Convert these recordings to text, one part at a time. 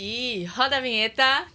E roda a vinheta.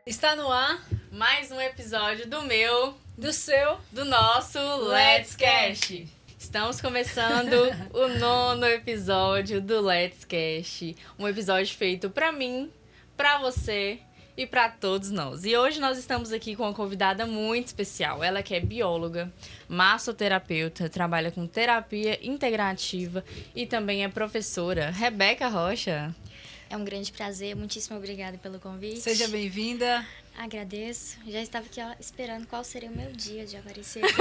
Está no ar Mais um episódio do meu, do seu do nosso Let's Cast. Estamos começando o 9º episódio do Let's Cast. Um episódio feito pra mim, pra você e pra todos nós. E hoje nós estamos aqui com uma convidada muito especial. Ela que é bióloga, massoterapeuta, trabalha com terapia integrativa e também é professora. Rebeca Rocha. É um grande prazer, muitíssimo obrigada pelo convite. Seja bem-vinda. Agradeço. Já estava aqui esperando qual seria o meu dia de aparecer aqui.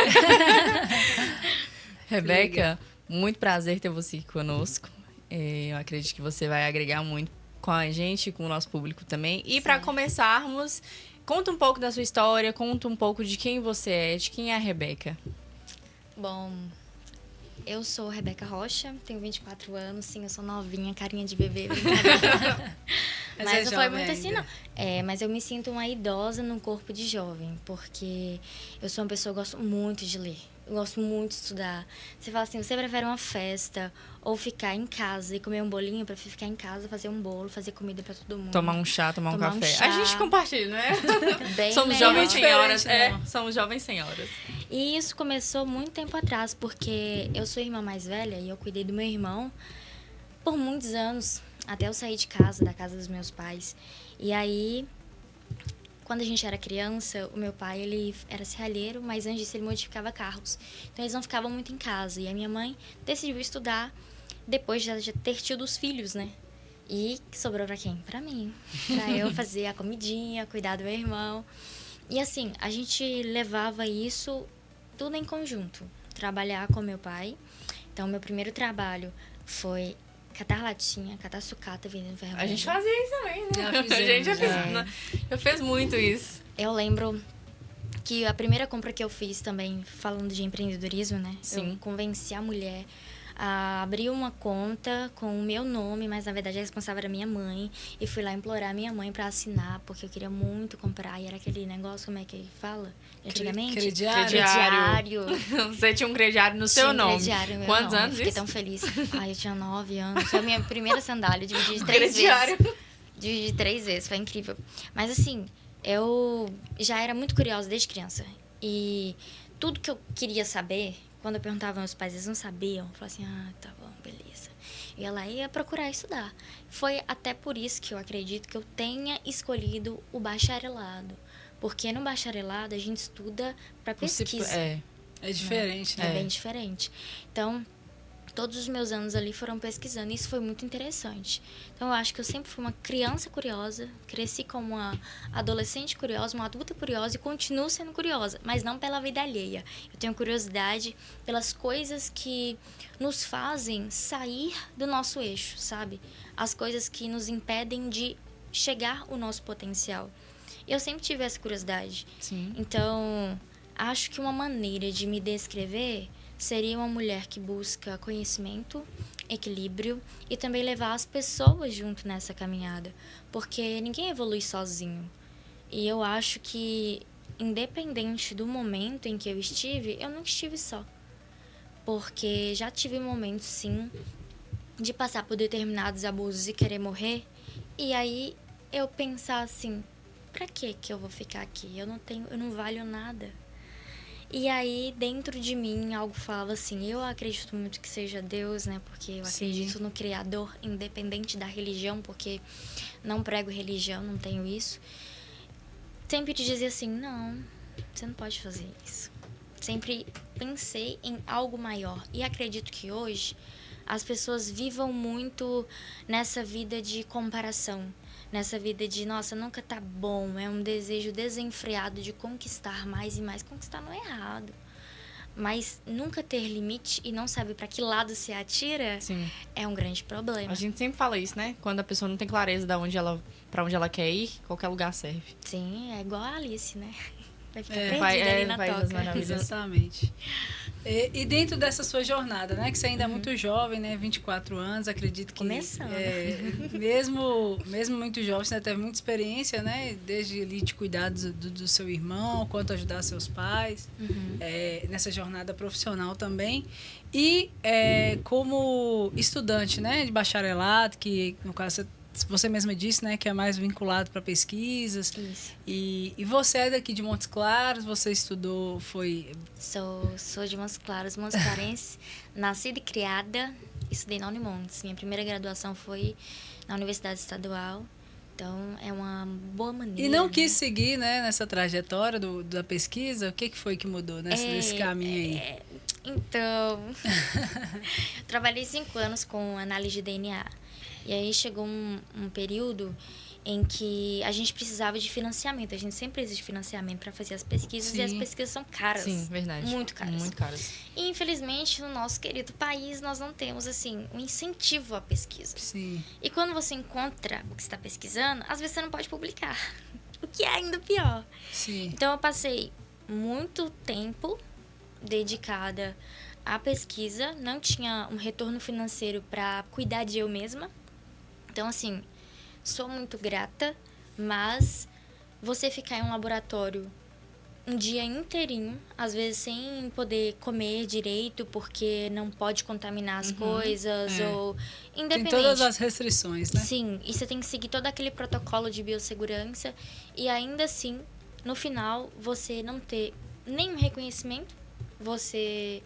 Rebeca, muito prazer ter você aqui conosco. Eu acredito que você vai agregar muito com a gente, com o nosso público também. E para começarmos, conta um pouco da sua história, conta um pouco de quem você é, de quem é a Rebeca. Bom, eu sou Rebeca Rocha, tenho 24 anos, sim, eu sou novinha, carinha de bebê, brincadeira. Mas não foi muito assim, não. Mas eu me sinto uma idosa num corpo de jovem, porque eu sou uma pessoa que gosto muito de ler. Eu gosto muito de estudar. Você fala assim, você prefere uma festa ou ficar em casa e comer um bolinho? Eu prefiro ficar em casa, fazer um bolo, fazer comida pra todo mundo. Tomar um chá, tomar um café. chá. A gente compartilha, né? Bem Somos melhor. jovens senhoras. Diferente, né? Somos jovens senhoras. E isso começou muito tempo atrás, porque eu sou a irmã mais velha e eu cuidei do meu irmão por muitos anos, até eu sair de casa, da casa dos meus pais. E aí, quando a gente era criança, o meu pai, ele era serralheiro, mas antes disso ele modificava carros. Então eles não ficavam muito em casa. E a minha mãe decidiu estudar depois de já ter tido os filhos, né? E sobrou pra quem? Pra mim. Pra eu fazer a comidinha, cuidar do meu irmão. E assim, a gente levava isso tudo em conjunto. Trabalhar com meu pai. Então, meu primeiro trabalho foi catar latinha, catar sucata, vendendo ferro. A gente fazia isso também, né? Já fizemos, A gente já fez, já. eu fiz muito isso. Eu lembro que a primeira compra que eu fiz também, falando de empreendedorismo, né? Sim. Eu convenci a mulher a abrir uma conta com o meu nome, mas na verdade a responsável era minha mãe. E fui lá implorar a minha mãe para assinar, porque eu queria muito comprar. E era aquele negócio, como é que fala? Antigamente? Crediário. Crediário. Você tinha um crediário no seu Tinha um nome. crediário no meu Quantos nome. anos Eu fiquei isso? tão feliz. Ai, eu tinha 9 anos. Foi a minha primeira sandália, dividi de 3 Crediário. vezes. Dividi 3 vezes, foi incrível. Mas assim, eu já era muito curiosa desde criança. E tudo que eu queria saber, quando eu perguntava aos meus pais, eles não sabiam. Eu falava assim, tá bom, beleza. Eu ia lá e ia procurar estudar. Foi até por isso que eu acredito que eu tenha escolhido o bacharelado. Porque no bacharelado a gente estuda para pesquisa. É diferente, É né? bem diferente. Então, todos os meus anos ali foram pesquisando. E isso foi muito interessante. Então, eu acho que eu sempre fui uma criança curiosa. Cresci como uma adolescente curiosa, uma adulta curiosa. E continuo sendo curiosa. Mas não pela vida alheia. Eu tenho curiosidade pelas coisas que nos fazem sair do nosso eixo, sabe? As coisas que nos impedem de chegar ao nosso potencial. Eu sempre tive essa curiosidade. Sim. Então, acho que uma maneira de me descrever seria uma mulher que busca conhecimento, equilíbrio e também levar as pessoas junto nessa caminhada. Porque ninguém evolui sozinho. E eu acho que, independente do momento em que eu estive, eu não estive só. Porque já tive momentos, sim, de passar por determinados abusos e querer morrer. E aí eu pensar assim, pra que eu vou ficar aqui? Eu não valho nada. E aí, dentro de mim, algo falava assim, eu acredito muito que seja Deus, né? Porque eu acredito no Criador, independente da religião, porque não prego religião, não tenho isso. Sempre te dizia assim, não, você não pode fazer isso. Sempre pensei em algo maior. E acredito que hoje as pessoas vivam muito nessa vida de comparação. Nessa vida de, nossa, nunca tá bom. É um desejo desenfreado de conquistar mais e mais. Conquistar não é errado. Mas nunca ter limite e não saber para que lado se atira. Sim. É um grande problema. A gente sempre fala isso, né? Quando a pessoa não tem clareza pra onde ela quer ir, qualquer lugar serve. Sim, é igual a Alice, né? vai ficar perdida ali na País das toca. Maravilhas. Exatamente. E dentro dessa sua jornada, né? Que você ainda é muito jovem, né? 24 anos, acredito que... Começando. Mesmo muito jovem, você teve muita experiência, né? Desde ali de cuidar do seu irmão, quanto ajudar seus pais, nessa jornada profissional também. E como estudante, né? De bacharelado, que no caso você mesma disse, né, que é mais vinculado para pesquisas. Isso. E você é daqui de Montes Claros, você estudou, Sou de Montes Claros, Montes Clarense, nascida e criada, estudei na Unimontes. Minha primeira graduação foi na Universidade Estadual, então é uma boa maneira. E não né? quis seguir, né, nessa trajetória da pesquisa? O que foi que mudou nesse caminho aí? Então, eu trabalhei 5 anos com análise de DNA. E aí chegou um período em que a gente precisava de financiamento. A gente sempre precisa de financiamento para fazer as pesquisas. Sim. E as pesquisas são caras. Sim, verdade. Muito caras. Muito caras. E, infelizmente, no nosso querido país, nós não temos, assim, um incentivo à pesquisa. Sim. E quando você encontra o que está pesquisando, às vezes você não pode publicar. O que é ainda pior. Sim. Então, eu passei muito tempo dedicada à pesquisa. Não tinha um retorno financeiro para cuidar de eu mesma. Então, assim, sou muito grata, mas você ficar em um laboratório um dia inteirinho, às vezes sem poder comer direito, porque não pode contaminar as coisas, ou independente. Tem todas as restrições, né? Sim, e você tem que seguir todo aquele protocolo de biossegurança, e ainda assim, no final, você não ter nenhum reconhecimento, você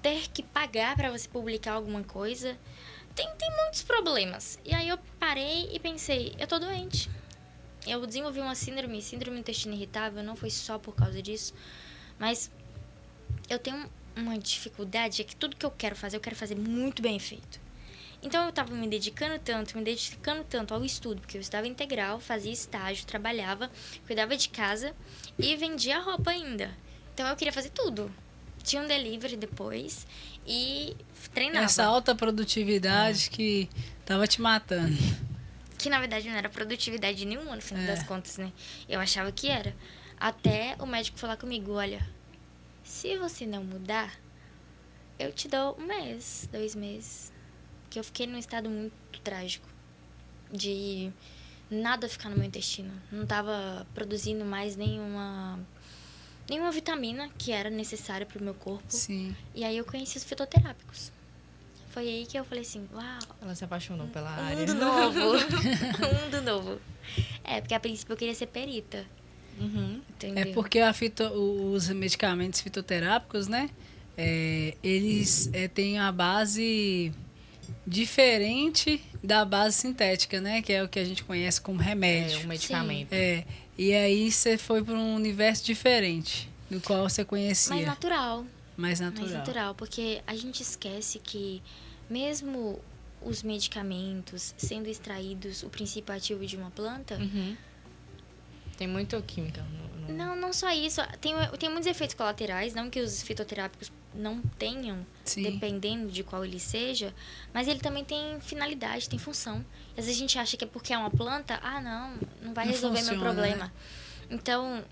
ter que pagar para você publicar alguma coisa. Tem muitos problemas. E aí eu parei e pensei, eu tô doente. Eu desenvolvi uma síndrome do intestino irritável, não foi só por causa disso, mas eu tenho uma dificuldade, é que tudo que eu quero fazer muito bem feito. Então eu tava me dedicando tanto ao estudo, porque eu estudava integral, fazia estágio, trabalhava, cuidava de casa e vendia roupa ainda. Então eu queria fazer tudo. Tinha um delivery depois e treinava. Essa alta produtividade que tava te matando. Que na verdade não era produtividade nenhuma no final das contas, né? Eu achava que era. Até o médico falar comigo, olha, se você não mudar, eu te dou 1 mês, 2 meses. Que eu fiquei num estado muito trágico. De nada ficar no meu intestino. Não tava produzindo mais nenhuma vitamina que era necessária pro meu corpo. Sim. E aí eu conheci os fitoterápicos. Foi aí que eu falei assim, uau. Ela se apaixonou pela área. Mundo novo. Mundo novo. Porque a princípio eu queria ser perita. Entendeu? É porque os medicamentos fitoterápicos, né? Eles têm a base diferente da base sintética, né? Que é o que a gente conhece como remédio. Um medicamento. E aí você foi para um universo diferente do qual você conhecia. Mais natural. Mais natural. Porque a gente esquece que mesmo os medicamentos sendo extraídos, o princípio ativo de uma planta... Tem muita química. Não só isso. Tem muitos efeitos colaterais, não que os fitoterápicos não tenham, Sim. dependendo de qual ele seja, mas ele também tem finalidade, tem função. Às vezes a gente acha que é porque é uma planta, não vai resolver meu problema. Né? Então,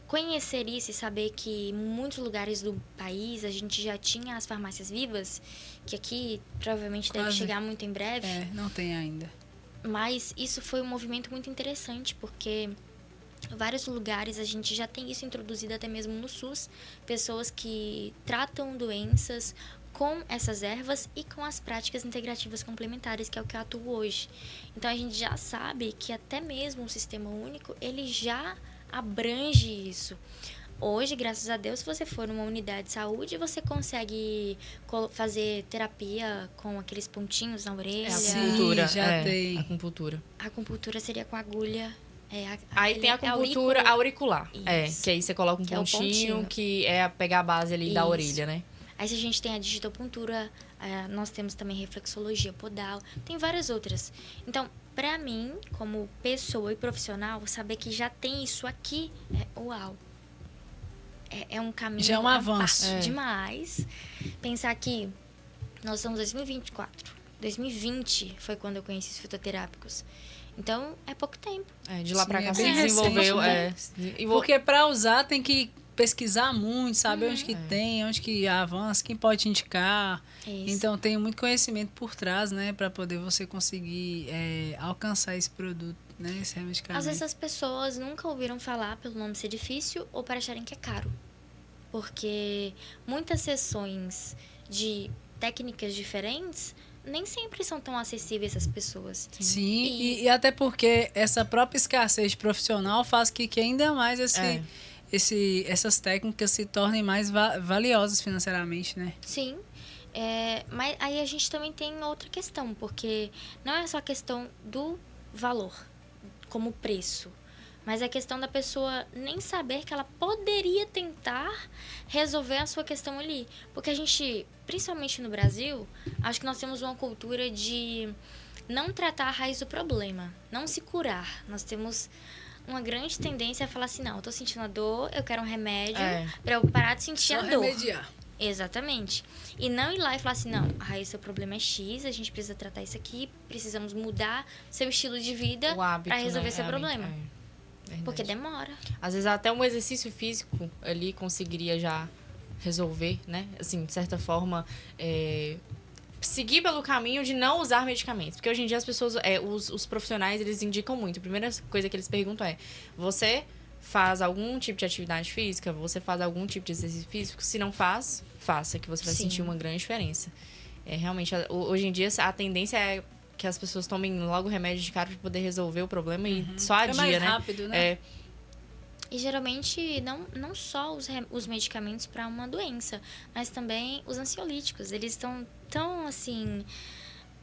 conhecer isso e saber que em muitos lugares do país a gente já tinha as farmácias vivas, que aqui provavelmente deve chegar muito em breve. Não tem ainda. Mas isso foi um movimento muito interessante, porque vários lugares a gente já tem isso introduzido até mesmo no SUS, pessoas que tratam doenças com essas ervas e com as práticas integrativas complementares, que é o que eu atuo hoje. Então a gente já sabe que até mesmo o Sistema Único, ele já abrange isso. Hoje, graças a Deus, se você for numa unidade de saúde, você consegue fazer terapia com aqueles pontinhos na orelha. Acupuntura. Já tem. Acupuntura. A acupuntura seria com agulha. Aí tem a acupuntura auricular. Isso. Que aí você coloca um Que é o pontinho. que é pegar a base ali da Isso. orelha, né? Aí se a gente tem a digitopuntura, nós temos também reflexologia podal, tem várias outras. Então, pra mim, como pessoa e profissional, saber que já tem isso aqui, uau. É um caminho... Já é um avanço. Demais. Pensar que nós estamos em 2024. 2020 foi quando eu conheci os fitoterápicos. Então, é pouco tempo. De lá pra Sim, cá é se bem desenvolveu. recente, Porque para usar tem que pesquisar muito, saber onde que tem, onde que avança, quem pode indicar. Isso. Então tem muito conhecimento por trás, né, para poder você conseguir alcançar esse produto, né, esse medicamento. Às vezes as pessoas nunca ouviram falar pelo nome ser difícil ou para acharem que é caro. Porque muitas sessões de técnicas diferentes nem sempre são tão acessíveis às pessoas. Sim, e até porque essa própria escassez de profissional faz que ainda mais essas técnicas se tornem mais valiosas financeiramente, né? Sim, mas aí a gente também tem outra questão, porque não é só a questão do valor como preço, mas a questão da pessoa nem saber que ela poderia tentar resolver a sua questão ali. Porque a gente, principalmente no Brasil, acho que nós temos uma cultura de não tratar a raiz do problema, não se curar. Nós temos uma grande tendência a falar assim, não, eu tô sentindo a dor, eu quero um remédio pra eu parar de sentir a dor. Remediar. Exatamente. E não ir lá e falar assim, não, a raiz do seu problema é X, a gente precisa tratar isso aqui, precisamos mudar seu estilo de vida para resolver seu problema. Porque demora. Às vezes até um exercício físico ali conseguiria já resolver, né? Assim, de certa forma, seguir pelo caminho de não usar medicamentos. Porque hoje em dia as pessoas, os profissionais, eles indicam muito. A primeira coisa que eles perguntam é, você faz algum tipo de atividade física? Você faz algum tipo de exercício físico? Se não faz, faça, que você vai sentir uma grande diferença. Realmente, hoje em dia, a tendência é que as pessoas tomem logo remédio de cara para poder resolver o problema e só adia, mais né? rápido, né? E geralmente não só os medicamentos para uma doença, mas também os ansiolíticos. Eles estão tão, assim,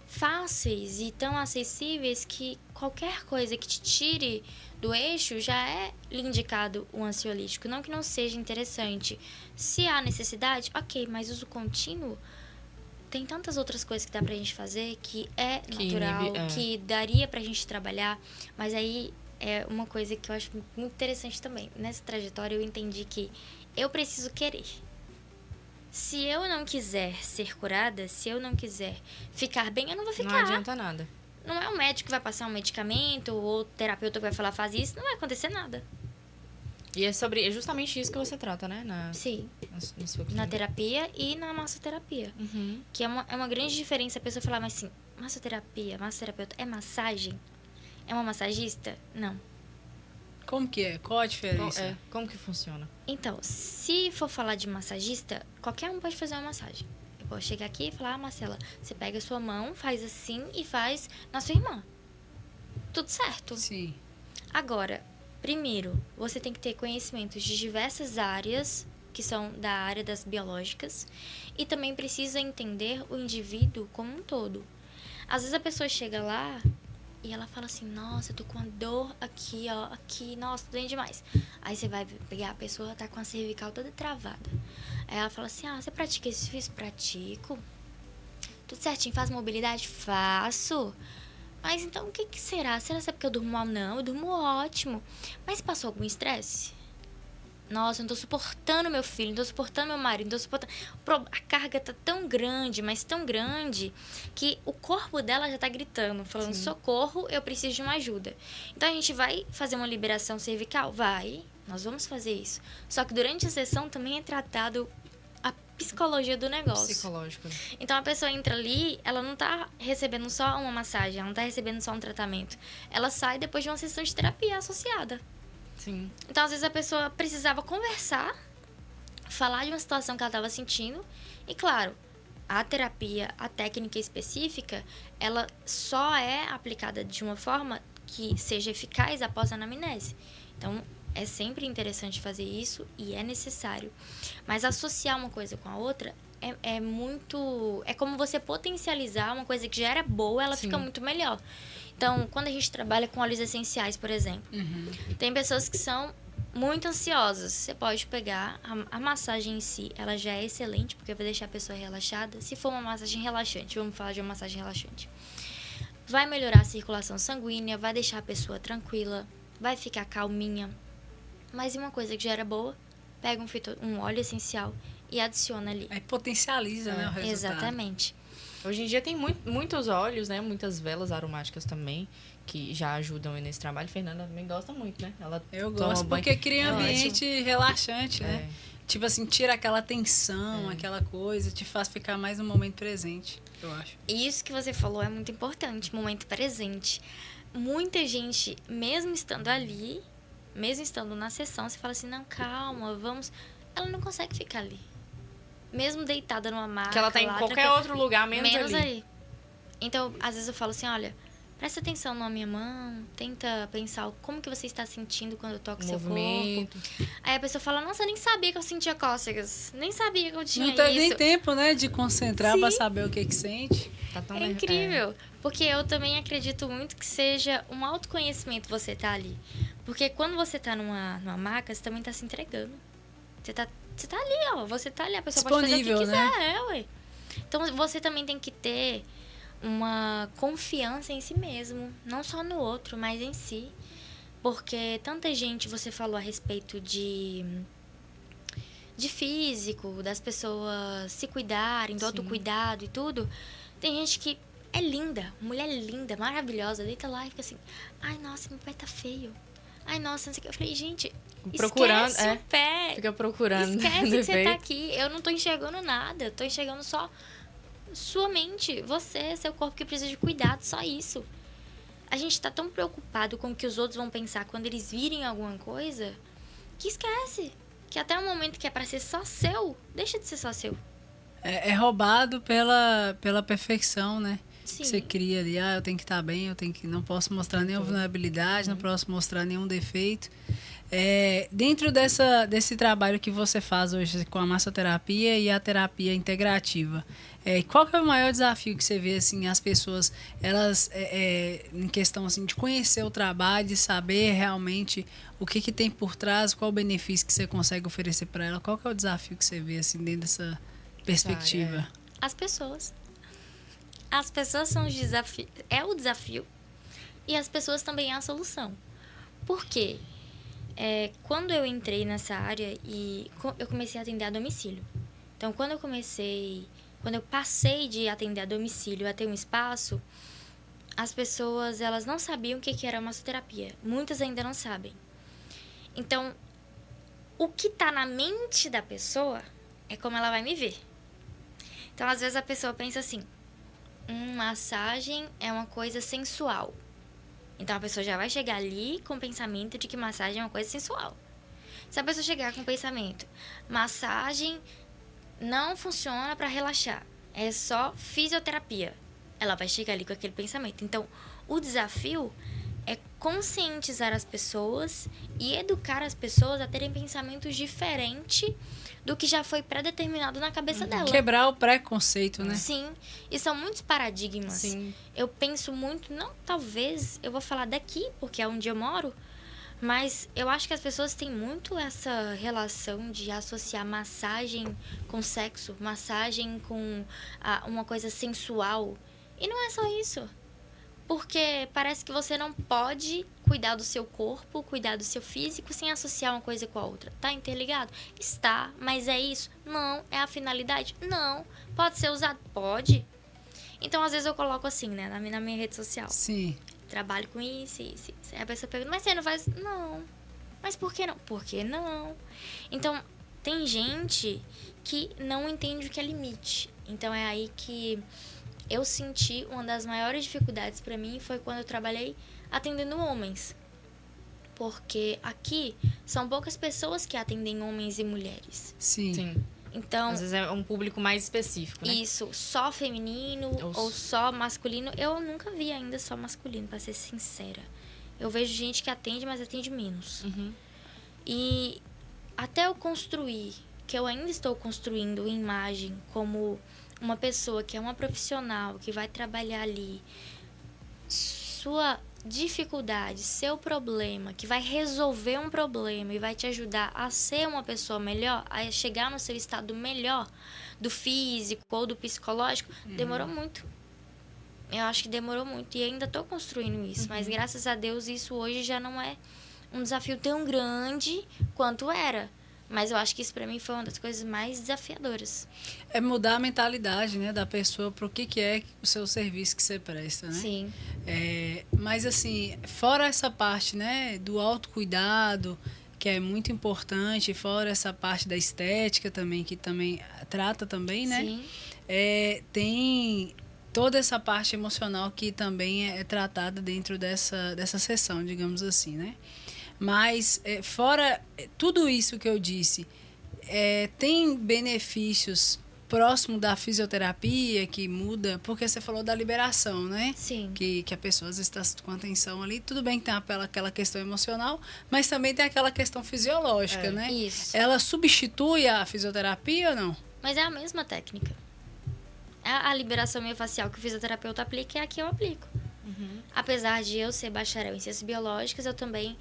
fáceis e tão acessíveis que qualquer coisa que te tire do eixo já é lhe indicado o ansiolítico. Não que não seja interessante. Se há necessidade, ok, mas uso contínuo, tem tantas outras coisas que dá pra gente fazer que é natural, que daria pra gente trabalhar, mas aí é uma coisa que eu acho muito interessante também. Nessa trajetória eu entendi que eu preciso querer. Se eu não quiser ser curada, se eu não quiser ficar bem, eu não vou ficar. Não adianta nada. Não é o médico que vai passar um medicamento ou o terapeuta que vai falar faz isso, não vai acontecer nada. E é justamente isso que você trata, né? Sim. Na sua clínica. Na terapia e na massoterapia. Uhum. Que é uma grande diferença a pessoa falar, mas assim, massoterapeuta é massagem? É uma massagista? Não. Como que é? Qual a diferença? Como que funciona? Então, se for falar de massagista, qualquer um pode fazer uma massagem. Eu posso chegar aqui e falar, Marcela, você pega a sua mão, faz assim e faz na sua irmã. Tudo certo. Sim. Agora, primeiro, você tem que ter conhecimentos de diversas áreas, que são da área das biológicas, e também precisa entender o indivíduo como um todo. Às vezes a pessoa chega lá e ela fala assim, nossa, eu tô com uma dor aqui, ó, aqui, nossa, tô doendo demais. Aí você vai pegar a pessoa, tá com a cervical toda travada. Aí ela fala assim, você pratica exercício? Pratico. Tudo certinho, faz mobilidade? Faço. Mas então, o que será? Será que é porque eu durmo mal? Não, eu durmo ótimo. Mas passou algum estresse? Nossa, eu não tô suportando meu filho, não tô suportando meu marido, não tô suportando... A carga tá tão grande, mas tão grande, que o corpo dela já tá gritando, falando, socorro, eu preciso de uma ajuda. Então, a gente vai fazer uma liberação cervical? Vai, nós vamos fazer isso. Só que durante a sessão também é tratado a psicologia do negócio. Psicológico. Então, a pessoa entra ali, ela não tá recebendo só uma massagem, ela não tá recebendo só um tratamento. Ela sai depois de uma sessão de terapia associada. Sim. Então, às vezes, a pessoa precisava conversar, falar de uma situação que ela estava sentindo. E, claro, a terapia, a técnica específica, ela só é aplicada de uma forma que seja eficaz após a anamnese. Então, é sempre interessante fazer isso e é necessário. Mas associar uma coisa com a outra é muito... É como você potencializar uma coisa que já era boa, ela fica muito melhor. Então, quando a gente trabalha com óleos essenciais, por exemplo, tem pessoas que são muito ansiosas. Você pode pegar a massagem em si, ela já é excelente, porque vai deixar a pessoa relaxada. Se for uma massagem relaxante, vamos falar de uma massagem relaxante. Vai melhorar a circulação sanguínea, vai deixar a pessoa tranquila, vai ficar calminha. Mas e uma coisa que já era boa, pega um óleo essencial e adiciona ali. Aí potencializa, né, o resultado. Exatamente. Hoje em dia tem muitos óleos, né? Muitas velas aromáticas também, que já ajudam aí nesse trabalho. Fernanda também gosta muito, né? Ela Eu toma gosto banho. porque cria um ambiente relaxante, né? É. Tipo assim, tira aquela tensão, aquela coisa, te faz ficar mais no momento presente, eu acho. Isso que você falou é muito importante, momento presente. Muita gente, mesmo estando ali, mesmo estando na sessão, você fala assim, não, calma, vamos... Ela não consegue ficar ali. Mesmo deitada numa maca... Que ela tá em qualquer outro lugar, menos ali. Então, às vezes eu falo assim, olha, presta atenção na minha mão, tenta pensar como que você está sentindo quando eu toco seu corpo. Aí a pessoa fala, nossa, eu nem sabia que eu sentia cócegas, nem sabia que eu tinha isso. Não teve nem tempo, né, de concentrar pra saber o que sente. Tá tão É incrível, porque eu também acredito muito que seja um autoconhecimento você tá ali. Porque quando você tá numa maca, você também tá se entregando. Você tá ali, ó, você tá ali, a pessoa pode fazer o que quiser, ué. Então você também tem que ter uma confiança em si mesmo, não só no outro, mas em si. Porque tanta gente, você falou a respeito de físico, das pessoas se cuidarem, do autocuidado e tudo. Tem gente que é linda, mulher linda, maravilhosa, deita lá e fica assim, ai, nossa, meu pé tá feio. Ai, nossa, não sei o que. Eu falei, gente, procurando, esquece o pé. Fica procurando. Esquece que você tá aqui. Eu não tô enxergando nada. Eu tô enxergando só sua mente, você, seu corpo que precisa de cuidado, só isso. A gente tá tão preocupado com o que os outros vão pensar quando eles virem alguma coisa, que esquece. Que até o momento que é pra ser só seu, deixa de ser só seu. É roubado pela perfeição, né? Sim. Você cria ali, eu tenho que estar bem, não posso mostrar nenhuma vulnerabilidade, não posso mostrar nenhum defeito. Dentro desse trabalho que você faz hoje com a massoterapia e a terapia integrativa, qual que é o maior desafio que você vê, assim, as pessoas, elas, em questão, assim, de conhecer o trabalho, de saber realmente o que tem por trás, qual o benefício que você consegue oferecer para ela, qual que é o desafio que você vê, assim, dentro dessa perspectiva? As pessoas. As pessoas são o desafio, o desafio, e as pessoas também é a solução. Por quê? Quando eu entrei nessa área e eu comecei a atender a domicílio. Então, quando eu passei de atender a domicílio a ter um espaço, as pessoas, elas não sabiam o que era massoterapia. Muitas ainda não sabem. Então, o que está na mente da pessoa é como ela vai me ver. Então, às vezes a pessoa pensa assim, massagem é uma coisa sensual. Então, a pessoa já vai chegar ali com o pensamento de que massagem é uma coisa sensual. Se a pessoa chegar com o pensamento, massagem não funciona para relaxar, é só fisioterapia, ela vai chegar ali com aquele pensamento. Então, o desafio é conscientizar as pessoas e educar as pessoas a terem pensamentos diferentes do que já foi pré-determinado na cabeça dela. Quebrar o preconceito, né? Sim, e são muitos paradigmas. Sim. Eu penso muito, talvez, eu vou falar daqui, porque é onde eu moro, mas eu acho que as pessoas têm muito essa relação de associar massagem com sexo, massagem com uma coisa sensual. E não é só isso. Porque parece que você não pode cuidar do seu corpo, cuidar do seu físico sem associar uma coisa com a outra. Tá interligado? Está, mas é isso? Não. É a finalidade? Não. Pode ser usado? Pode. Então, às vezes eu coloco assim, né, na minha rede social. Sim. Trabalho com isso. Aí a pessoa pergunta, mas você não faz? Não. Mas por que não? Por que não? Então, tem gente que não entende o que é limite. Então, é aí que eu senti uma das maiores dificuldades para mim foi quando eu trabalhei atendendo homens. Porque aqui são poucas pessoas que atendem homens e mulheres. Sim. Então, às vezes é um público mais específico, né? Isso, só feminino ou só masculino. Eu nunca vi ainda só masculino, pra ser sincera. Eu vejo gente que atende, mas atende menos. Uhum. E até eu construir, que eu ainda estou construindo imagem como uma pessoa que é uma profissional, que vai trabalhar ali, sua dificuldade, seu problema, que vai resolver um problema e vai te ajudar a ser uma pessoa melhor, a chegar no seu estado melhor, do físico ou do psicológico, demorou muito. Eu acho que demorou muito e ainda estou construindo isso, mas graças a Deus isso hoje já não é um desafio tão grande quanto era. Mas eu acho que isso pra mim foi uma das coisas mais desafiadoras. É mudar a mentalidade, né, da pessoa para o que é o seu serviço que você presta, né? Sim. Mas assim, fora essa parte, né, do autocuidado, que é muito importante, fora essa parte da estética também, que também trata também, né? Sim. Tem toda essa parte emocional que também é tratada dentro dessa sessão, digamos assim, né? Mas, fora tudo isso que eu disse, tem benefícios próximo da fisioterapia que muda, porque você falou da liberação, né? Sim. Que a pessoa às vezes está com atenção ali. Tudo bem que tem aquela questão emocional, mas também tem aquela questão fisiológica, né? Isso. Ela substitui a fisioterapia ou não? Mas é a mesma técnica. A liberação miofascial que o fisioterapeuta aplica é a que eu aplico. Apesar de eu ser bacharel em ciências biológicas, eu também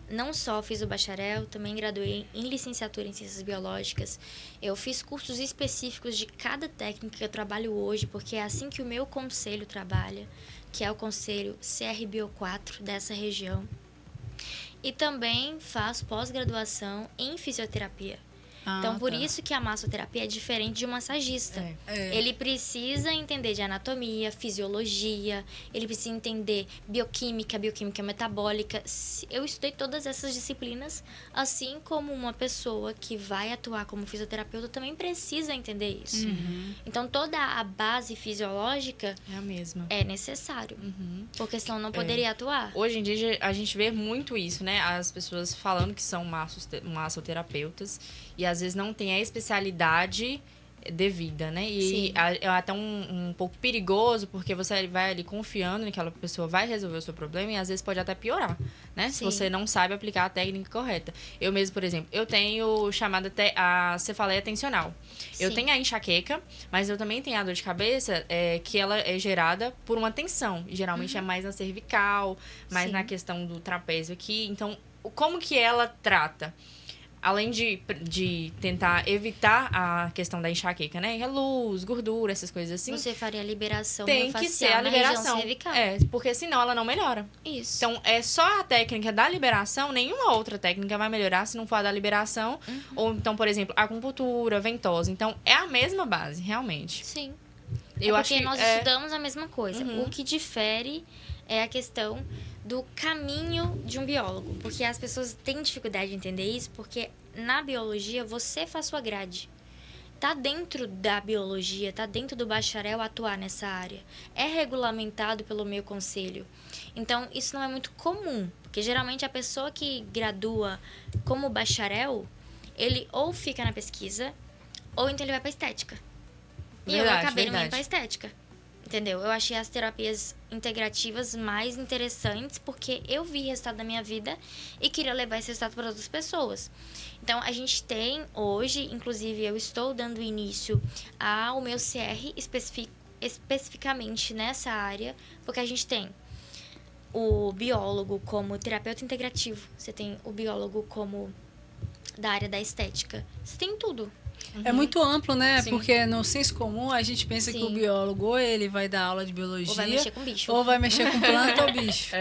não só fiz o bacharel, também graduei em licenciatura em ciências biológicas. Eu fiz cursos específicos de cada técnica que eu trabalho hoje, porque é assim que o meu conselho trabalha, que é o conselho CRBio4 dessa região. E também faço pós-graduação em fisioterapia. Então, por isso que a massoterapia é diferente de um massagista. Ele precisa entender de anatomia, fisiologia, ele precisa entender bioquímica metabólica. Eu estudei todas essas disciplinas, assim como uma pessoa que vai atuar como fisioterapeuta também precisa entender isso. Então, toda a base fisiológica É a mesma. é necessário, porque senão não poderia atuar. Hoje em dia a gente vê muito isso, né? As pessoas falando que são massoterapeutas e às vezes não tem a especialidade devida, né? E é até um pouco perigoso, porque você vai ali confiando que aquela pessoa vai resolver o seu problema e às vezes pode até piorar, né? Se você não sabe aplicar a técnica correta. Eu mesmo, por exemplo, eu tenho chamada a cefaleia tensional. Eu tenho a enxaqueca, mas eu também tenho a dor de cabeça, que ela é gerada por uma tensão. E geralmente é mais na cervical, mais na questão do trapézio aqui. Então, como que ela trata? Além de tentar evitar a questão da enxaqueca, né? Luz, gordura, essas coisas assim. Você faria a liberação tem que ser a liberação. Porque senão ela não melhora. Isso. Então, é só a técnica da liberação, nenhuma outra técnica vai melhorar se não for a da liberação. Ou então, por exemplo, acupuntura, ventosa. Então, é a mesma base, realmente. Sim. Eu porque acho que nós estudamos a mesma coisa. O que difere é a questão do caminho de um biólogo. Porque as pessoas têm dificuldade de entender isso, porque na biologia você faz sua grade. Tá dentro da biologia, tá dentro do bacharel atuar nessa área. É regulamentado pelo meu conselho. Então, isso não é muito comum. Porque geralmente a pessoa que gradua como bacharel, ele ou fica na pesquisa, ou então ele vai pra estética. E eu acabei indo pra estética. Entendeu? Eu achei as terapias integrativas mais interessantes porque eu vi resultado da minha vida e queria levar esse resultado para outras pessoas. Então, a gente tem hoje, inclusive eu estou dando início ao meu CR especificamente nessa área, porque a gente tem o biólogo como terapeuta integrativo, você tem o biólogo como da área da estética, você tem tudo. É muito amplo, né? Sim. Porque no senso comum a gente pensa que o biólogo ou ele vai dar aula de biologia, ou vai mexer com bicho, ou vai mexer com planta ou bicho.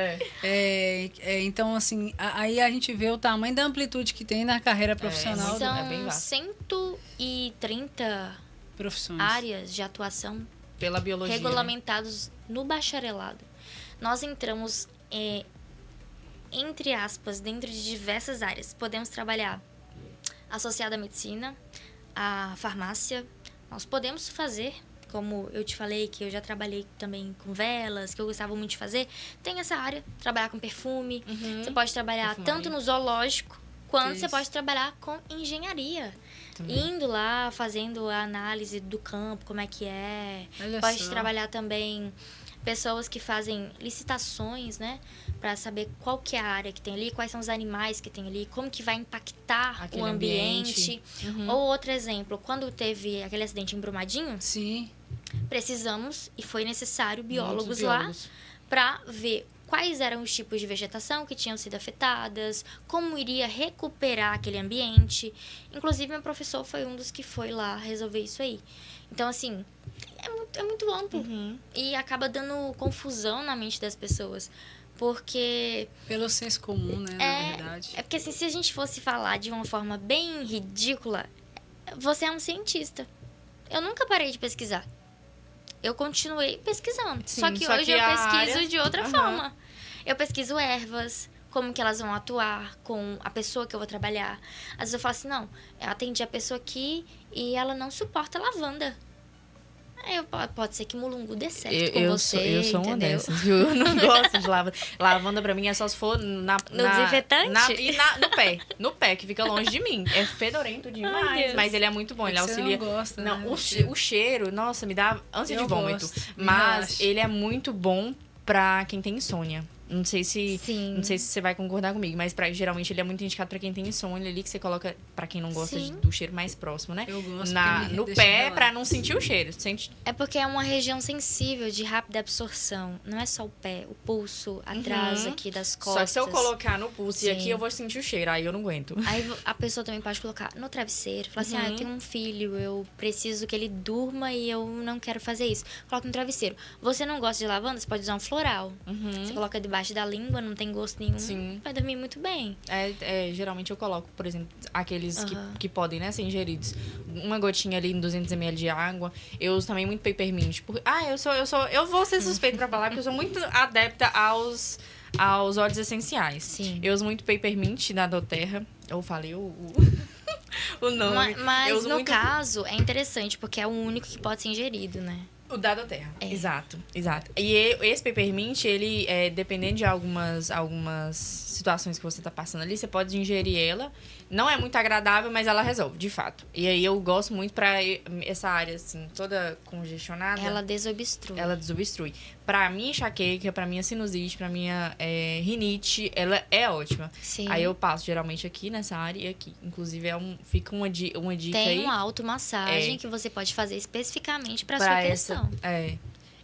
Então, assim, aí a gente vê o tamanho da amplitude que tem na carreira profissional. São bem vasto. 130 profissões. áreas de atuação pela biologia, regulamentados no bacharelado. Nós entramos, entre aspas, dentro de diversas áreas. Podemos trabalhar associado à medicina, à farmácia. Nós podemos fazer, como eu te falei, que eu já trabalhei também com velas, que eu gostava muito de fazer. Tem essa área, trabalhar com perfume. Você pode trabalhar tanto no zoológico, quanto você pode trabalhar com engenharia. Também. Indo lá, fazendo a análise do campo, como é que é. Pode trabalhar também pessoas que fazem licitações, né? Para saber qual que é a área que tem ali, quais são os animais que tem ali, como que vai impactar aquele o ambiente. Ou outro exemplo, quando teve aquele acidente em Brumadinho, precisamos e foi necessário biólogos lá para ver quais eram os tipos de vegetação que tinham sido afetadas, como iria recuperar aquele ambiente. Inclusive, meu professor foi um dos que foi lá resolver isso aí. Então, assim, é muito amplo. E acaba dando confusão na mente das pessoas. Porque... Pelo senso comum, né, na verdade. É porque, assim, se a gente fosse falar de uma forma bem ridícula, você é um cientista. Eu nunca parei de pesquisar. Eu continuei pesquisando. Sim, só que hoje eu pesquiso área... de outra forma. Eu pesquiso ervas, como que elas vão atuar com a pessoa que eu vou trabalhar. Às vezes eu falo assim, não, eu atendi a pessoa aqui e ela não suporta lavanda. Aí pode ser que mulungu dê certo com você, eu sou uma entendeu? dessas, viu? Eu não gosto de lavanda. Lavanda pra mim é só se for no desinfetante? No pé. No pé, que fica longe de mim. É fedorento demais. Mas ele é muito bom, ele auxilia. Você não gosta, não, né? o cheiro, nossa, me dá ânsia de vômito. Gosto, mas ele é muito bom pra quem tem insônia. Não sei se você vai concordar comigo, mas geralmente ele é muito indicado pra quem tem insônia ali, que você coloca pra quem não gosta do cheiro mais próximo, né? Eu gosto no pé pra não sentir o cheiro. É porque é uma região sensível de rápida absorção. Não é só o pé, o pulso, atrás aqui das costas. Só que se eu colocar no pulso e aqui eu vou sentir o cheiro, aí eu não aguento. Aí a pessoa também pode colocar no travesseiro. Falar assim, eu tenho um filho, eu preciso que ele durma e eu não quero fazer isso. Coloca no travesseiro. Você não gosta de lavanda? Você pode usar um floral. Você coloca debaixo da língua, não tem gosto nenhum. Sim. Vai dormir muito bem. Geralmente eu coloco, por exemplo, aqueles que podem, né, ser ingeridos. Uma gotinha ali em 200 ml de água. Eu uso também muito peppermint. Eu vou ser suspeita pra falar, porque eu sou muito adepta aos óleos essenciais. Sim. Eu uso muito peppermint da doTERRA. Eu falei o nome. Mas no caso, é interessante, porque é o único que pode ser ingerido, né? O da doTERRA. Exato. E esse peppermint, ele, dependendo de algumas situações que você tá passando ali, você pode ingerir ela. Não é muito agradável, mas ela resolve, de fato. E aí eu gosto muito pra essa área, assim, toda congestionada. Ela desobstrui. Pra minha enxaqueca, pra minha sinusite, pra minha rinite, ela é ótima. Sim. Aí eu passo geralmente aqui nessa área e aqui. Inclusive, fica uma dica Tem aí. uma automassagem que você pode fazer especificamente pra sua questão.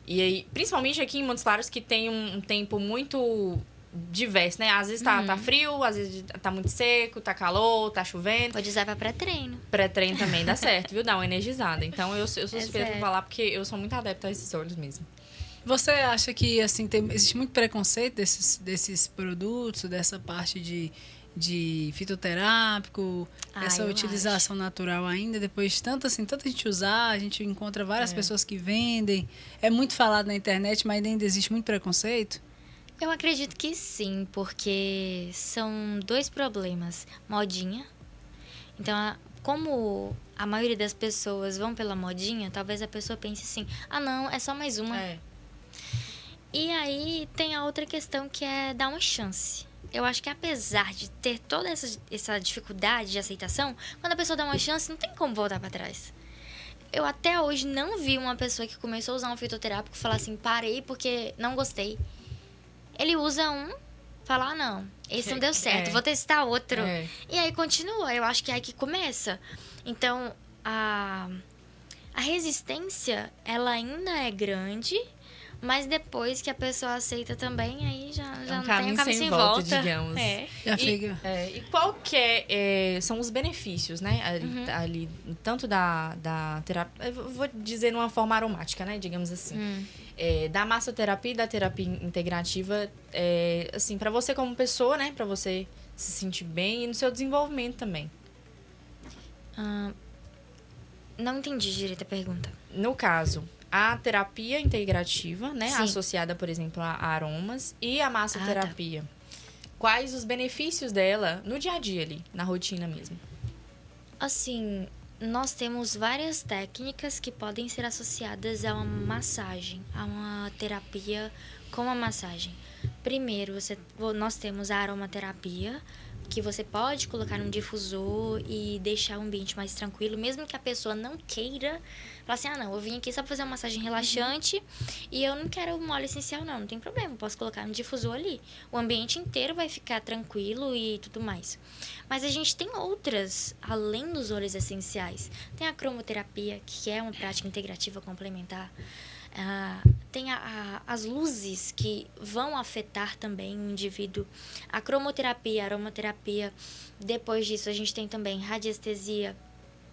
E aí, principalmente aqui em Montes Claros, que tem um tempo muito diverso, né? Às vezes tá frio, às vezes tá muito seco, tá calor, tá chovendo. Pode usar pra pré-treino. Pré-treino também dá certo, viu? Dá uma energizada. Então, eu sou suspeita pra falar, porque eu sou muito adepta a esses óleos mesmo. Você acha que, assim, existe muito preconceito desses produtos, dessa parte de fitoterápico, essa utilização natural ainda, depois de tanta gente usar, a gente encontra várias pessoas que vendem, é muito falado na internet, mas ainda existe muito preconceito? Eu acredito que sim, porque são dois problemas. Modinha. Então, como a maioria das pessoas vão pela modinha, talvez a pessoa pense assim, não, é só mais uma. E aí tem a outra questão que é dar uma chance. Eu acho que apesar de ter toda essa dificuldade de aceitação, quando a pessoa dá uma chance, não tem como voltar para trás. Eu até hoje não vi uma pessoa que começou a usar um fitoterápico falar assim, parei porque não gostei. Ele usa fala, não, esse não deu certo, vou testar outro. E aí continua, eu acho que é aí que começa. Então, a resistência, ela ainda é grande, mas depois que a pessoa aceita também, aí já não tem um caminho sem volta, digamos. Já fica. E qual que são os benefícios, né? Ali tanto da terapia, eu vou dizer numa forma aromática, né? Digamos assim. Da massoterapia e da terapia integrativa, assim, para você como pessoa, né? Para você se sentir bem e no seu desenvolvimento também. Não entendi direito a pergunta. No caso, a terapia integrativa, né? Sim. Associada, por exemplo, a aromas, e a massoterapia. Quais os benefícios dela no dia a dia ali, na rotina mesmo? Assim, nós temos várias técnicas que podem ser associadas a uma massagem, a uma terapia com a massagem. Primeiro, nós temos a aromaterapia, que você pode colocar num difusor e deixar o ambiente mais tranquilo, mesmo que a pessoa não queira. Falar assim, não, eu vim aqui só pra fazer uma massagem relaxante e eu não quero um óleo essencial, não tem problema, eu posso colocar no difusor ali. O ambiente inteiro vai ficar tranquilo e tudo mais. Mas a gente tem outras, além dos óleos essenciais. Tem a cromoterapia, que é uma prática integrativa complementar. Tem as luzes que vão afetar também o indivíduo. A cromoterapia, a aromaterapia. Depois disso, a gente tem também radiestesia,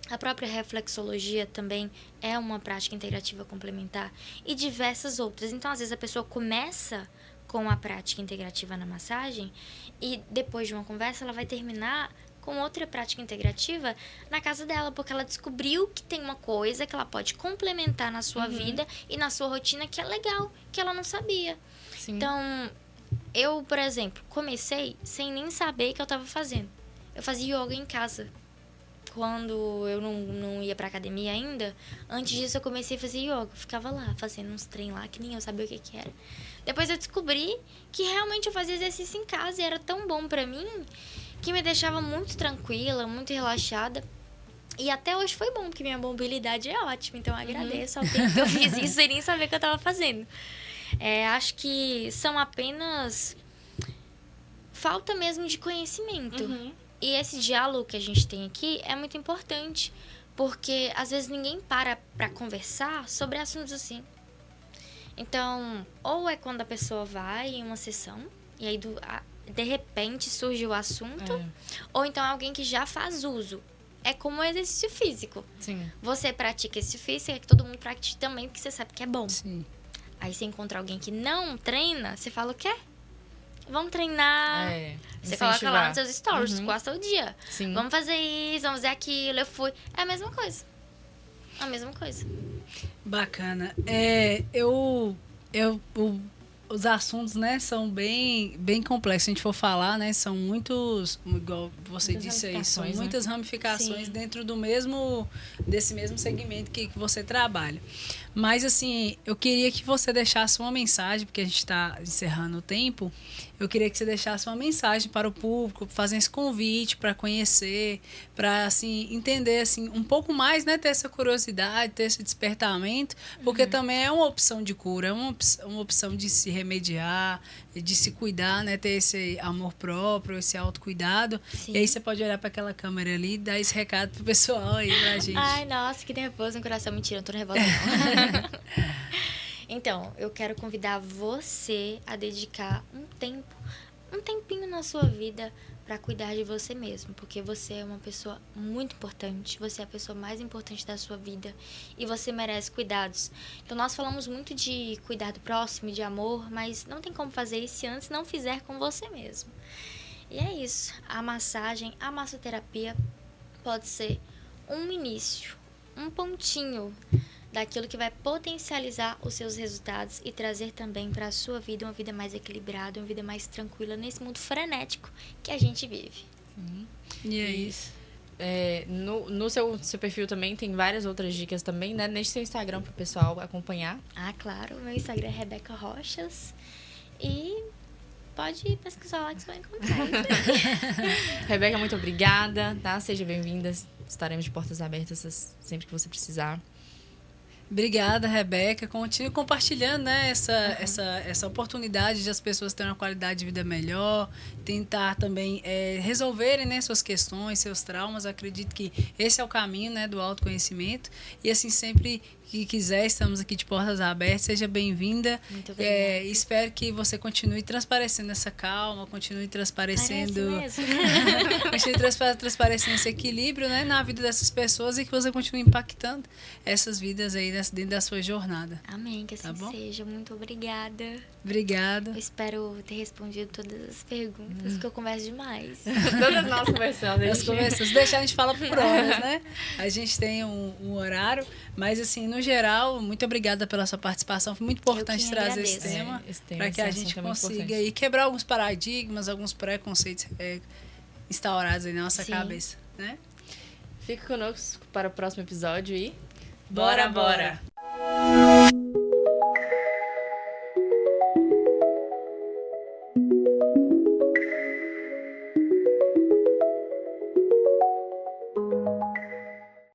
A própria reflexologia também é uma prática integrativa complementar e diversas outras. Então, às vezes, a pessoa começa com a prática integrativa na massagem e depois de uma conversa ela vai terminar com outra prática integrativa na casa dela, porque ela descobriu que tem uma coisa que ela pode complementar na sua vida e na sua rotina que é legal, que ela não sabia. Sim. Então, eu, por exemplo, comecei sem nem saber o que eu estava fazendo. Eu fazia yoga em casa. Quando eu não ia pra academia ainda, antes disso eu comecei a fazer yoga. Eu ficava lá, fazendo uns treinos lá, que nem eu sabia o que era. Depois eu descobri que realmente eu fazia exercício em casa e era tão bom pra mim que me deixava muito tranquila, muito relaxada. E até hoje foi bom, porque minha mobilidade é ótima. Então eu agradeço ao tempo que eu fiz isso sem nem saber o que eu tava fazendo. Acho que são apenas falta mesmo de conhecimento. E esse diálogo que a gente tem aqui é muito importante, porque às vezes ninguém para conversar sobre assuntos assim. Então, ou é quando a pessoa vai em uma sessão, e aí de repente surge o assunto, ou então é alguém que já faz uso. É como um exercício físico. Sim. Você pratica exercício físico, é que todo mundo pratique também, porque você sabe que é bom. Sim. Aí você encontra alguém que não treina, você fala o quê? Vamos treinar. Você coloca lá nos seus stories, quase todo dia. Sim. Vamos fazer isso, vamos fazer aquilo, eu fui. É a mesma coisa. A mesma coisa. Bacana. Os assuntos, né, são bem complexos. Se a gente for falar, né, são muitos, igual você disse aí, são muitas ramificações dentro desse mesmo segmento que você trabalha. Mas, assim, eu queria que você deixasse uma mensagem, porque a gente está encerrando o tempo. Eu queria que você deixasse uma mensagem para o público, fazer esse convite para conhecer, para, assim, entender, assim, um pouco mais, né, ter essa curiosidade, ter esse despertamento, porque também é uma opção de cura, é uma opção de se remediar, de se cuidar, né, ter esse amor próprio, esse autocuidado. Sim. E aí você pode olhar para aquela câmera ali e dar esse recado pro pessoal aí, pra gente. Ai, nossa, que nervoso no coração. Mentira, não tô nervosa não. Então, eu quero convidar você a dedicar um tempinho na sua vida para cuidar de você mesmo, porque você é uma pessoa muito importante, você é a pessoa mais importante da sua vida e você merece cuidados. Então, nós falamos muito de cuidar do próximo, de amor, mas não tem como fazer isso se antes não fizer com você mesmo. E é isso. A massagem, a massoterapia pode ser um início, um pontinho daquilo que vai potencializar os seus resultados e trazer também para a sua vida uma vida mais equilibrada, uma vida mais tranquila nesse mundo frenético que a gente vive. E é isso. No seu perfil também tem várias outras dicas também, né? Neste seu Instagram para o pessoal acompanhar. Ah, claro. Meu Instagram é Rebeca Rochas e pode pesquisar lá que você vai encontrar isso. Rebeca, muito obrigada, tá? Seja bem-vinda. Estaremos de portas abertas sempre que você precisar. Obrigada, Rebeca. Continue compartilhando, né, essa oportunidade de as pessoas terem uma qualidade de vida melhor, tentar também resolverem, né, suas questões, seus traumas. Acredito que esse é o caminho, né, do autoconhecimento. E assim, sempre que quiser, estamos aqui de portas abertas. Seja bem-vinda. Muito obrigada. Espero que você continue transparecendo essa calma, continue transparecendo... Parece mesmo. Continue transparecendo esse equilíbrio, né, na vida dessas pessoas e que você continue impactando essas vidas aí dentro da sua jornada. Amém, que assim seja. Muito obrigada. Obrigado. Eu espero ter respondido todas as perguntas, porque eu converso demais. Todas nós conversamos. As conversas, deixar a gente falar por horas, né? A gente tem um horário, mas assim, no geral, muito obrigada pela sua participação. Foi muito importante trazer esse tema para que a gente consiga aí quebrar alguns paradigmas, alguns preconceitos instaurados aí na nossa cabeça, né? Fique conosco para o próximo episódio e bora!